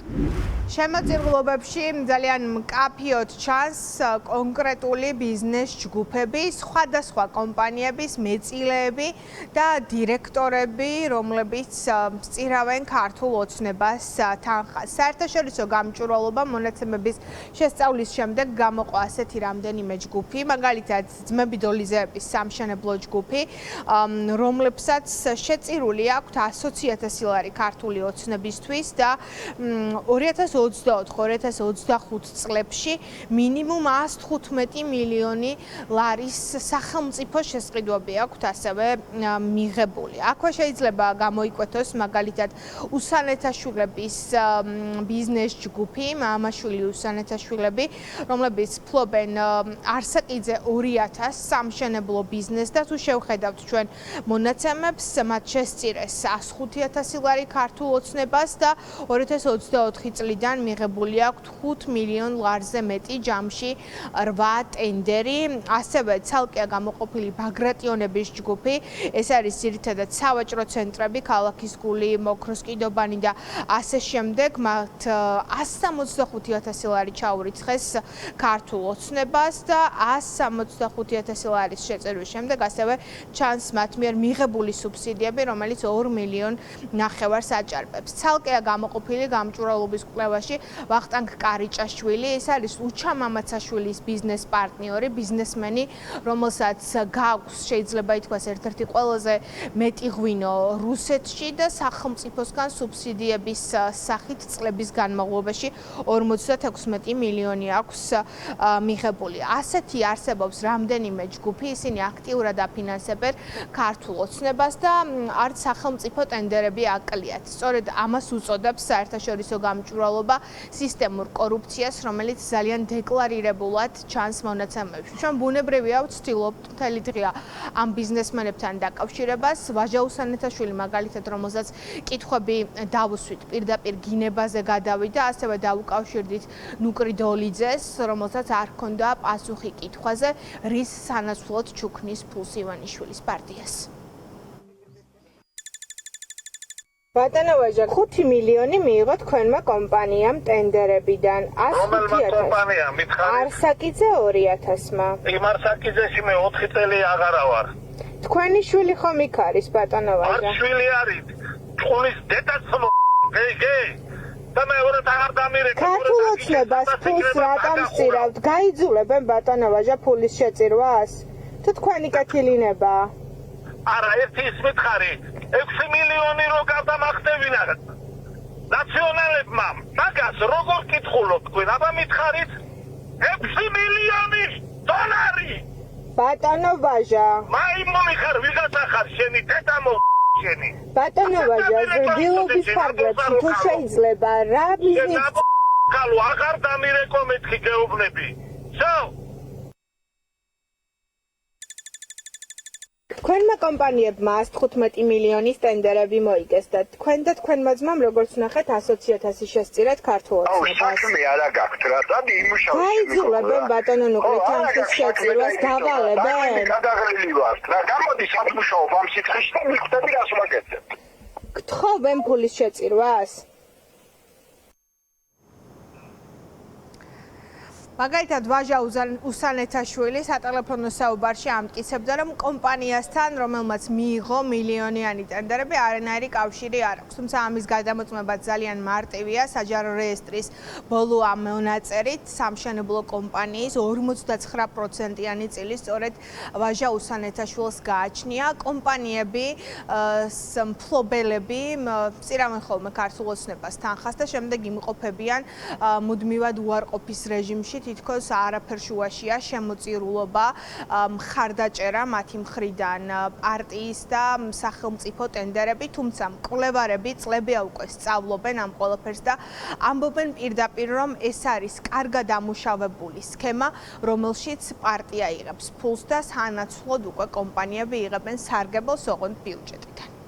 შემოწირულობებში ძალიან მკაფიოდ ჩანს კონკრეტული ბიზნეს ჯგუფები, სხვადასხვა კომპანიების მეწილეები და დირექტორები, რომლებიც სწირავენ ქართულ ოცნებას თანხას. საერთაშორისო გამჭვირვალობა მონაცემების შესწავლის შემდეგ გამოყო ასეთი რამდენიმე ჯგუფი, მაგალითად ძმები დოლიზეების სამშენებლო ჯგუფი, რომლებსაც შეწირული აქვთ 100,000 ლარი ქართული ოცნებისთვის და 2024-2025 წლებში მინიმუმ 115 მილიონი ლარის სახელმწიფო შესყიდვები აქვთ ასევე მიღებული. აქვე შეიძლება გამოიკვეთოს მაგალითად უსანეთაშვილების ბიზნეს ჯგუფი, მაამაშვილი უსანეთაშვილები, რომლებიც ფლობენ არსაკიძე 2000 სამშენებლო ბიზნესს და თუ შევხედავთ ჩვენ მონაცემებს, მათ შესწირეს 105,000 ლარი ქართულ ოცნებას და 2024 წლიდან მიღებული აქვთ 5 მილიონ ლარზე მეტი, ჯამში 8 ტენდერი. ასევე ცალკეა გამოყოფილი ბაგრატიონების ჯგუფი, ეს არის ძირითადად სავაჭრო ცენტრები, ქალაქის გული, მოქროს კიდობანი და ასე შემდეგ. მათ 165,000 ლარი ჩაურიცხეს ქართულ ოცნებას და 165,000 ლარის შეწირვის შემდეგ ასევე ჩანს მათ მიერ მიღებული სუბსიდიები, რომელიც 2,5 მილიონ აჭარბებს. ცალკეა გამოყოფილი გამჭვირვალობის კვლევაში ვახტანგ კარიჭაშვილი, ეს არის უჩა მამაცაშვილის ბიზნეს პარტნიორი, ბიზნესმენი, რომელსაც გააქვს შეიძლება ითქვას ერთ-ერთი ყველაზე მეტი ღვინო რუსეთში და სახელმწიფოსგან სუბსიდიების სახით წლების განმავლობაში 56 მილიონი აქვს მიღებული. ასეთი არსებობს რამდენიმე ჯგუფი, ისინი აქტიურად აფინანსებენ ქართულ ოცნებას და არც სახელმწიფო ტენდერები აკლიათ. სწორედ ამას უწოდებს საერთაშორისო გამჭვირვალობა სისტემურ კორუფციას, რომელიც ძალიან დეკლარირებულად ჩანს მონაცემებში. ჩვენ ბუნებრივია ვცდილობთ მთელი დღეა ამ ბიზნესმენებთან დაკავშირებას. ვაჟა უსანეთაშვილი მაგალითად, რომელსაც კითხვები დავუსვით პირდაპირ გინებაზე გადავიდა, ასევე დავუკავშირდით ნუკრი დოლიძეს, რომელსაც არ ჰქონდა პასუხი კითხვაზე, რის სანაცვლოდ ჩუქნის ფულს ივანიშვილის პარტიას. ბატონო ვაჟა, 5 მილიონი მიიღო თქვენმა კომპანიამ ტენდერებიდან. რომელმა კომპანიამ მითხარი? არსაკიძე 2000-მა. იმ არსაკიძეში მე 4 წელი აღარა ვარ. თქვენი შვილი ხომ იქ არის, ბატონო ვაჟა? არ შვილი არის. წყულის დედაც ხომ გეი. და მეორედ აღარ დამირეკე. ქართულ ოცნებას ფულს რატომ სწირავთ? გაიძულებენ ბატონო ვაჟა ფულის შეწირვას? თუ თქვენი კეთილინება? არა, ერთი ის მითხარი. 6 მილიონი რო გავდამახტევინა ნაციონალებმა. მაგას როგორ კითხულობ თქვენ? აბა მითხარით 6 მილიონი დოლარი. ბატონო ვაჟა. მაიმუნი ხარ, ვიღაცა ხარ შენი დედამო შენი. ბატონო ვაჟა, ზრდილობის ფარგლებში თუ შეიძლება რა ბიზნეს კალო აღარ დამირეკო მეთქი გეუბნები. შო თქვენმა კომპანიებმა 115 მილიონის ტენდერები მოიგეს და თქვენ და თქვენმა ძმამ როგორც ნახეთ 120,000 შესწირეთ ქართულ ოცნებას. საქმე არა გაქვთ რა, დადი იმუშავე. გაიძულებენ ბატონო ნუკრი თანხის შეწირვას გავალებენ. გადაღლილი ვართ რა, გამოდი სამუშაობ ამ სიტყვაში და მიხვდები რას ვაკეთებ. გთხოვენ ფულის შეწირვას? მაგალითად ვაჟა უსანეთაშვილი სატელეფონო საუბარში ამტკიცებდა, რომ კომპანიასთან, რომელმაც მიიღო მილიონიანი ტენდერები, არანაირი კავშირი არ აქვს. თუმცა ამის გადამოწმება ძალიან მარტივია. საჯარო რეესტრის ბოლო მონაწერით სამშენებლო კომპანიის 59%-იანი წილი სწორედ ვაჟა უსანეთაშვილს გააჩნია. კომპანიები, მფლობელები სწირავენ ხოლმე ქართულ ოცნებას თანხას და შემდეგ იმყოფებიან მუდმივად უარყოფის რეჟიმში. თითქოს არაფერ შუაშია შემოწირულობა, მხარდაჭერა მათი მხრიდან პარტიის და სახელმწიფო ტენდერები, თუმცა მკვლევარები წლებია უკვე სწავლობენ ამ ყველაფერს და ამბობენ პირდაპირ, რომ ეს არის კარგად ამუშავებული სქემა, რომელშიც პარტია იღებს ფულს და სანაცვლოდ უკვე კომპანიები იღებენ სარგებელს ოღონდ ბიუჯეტიდან.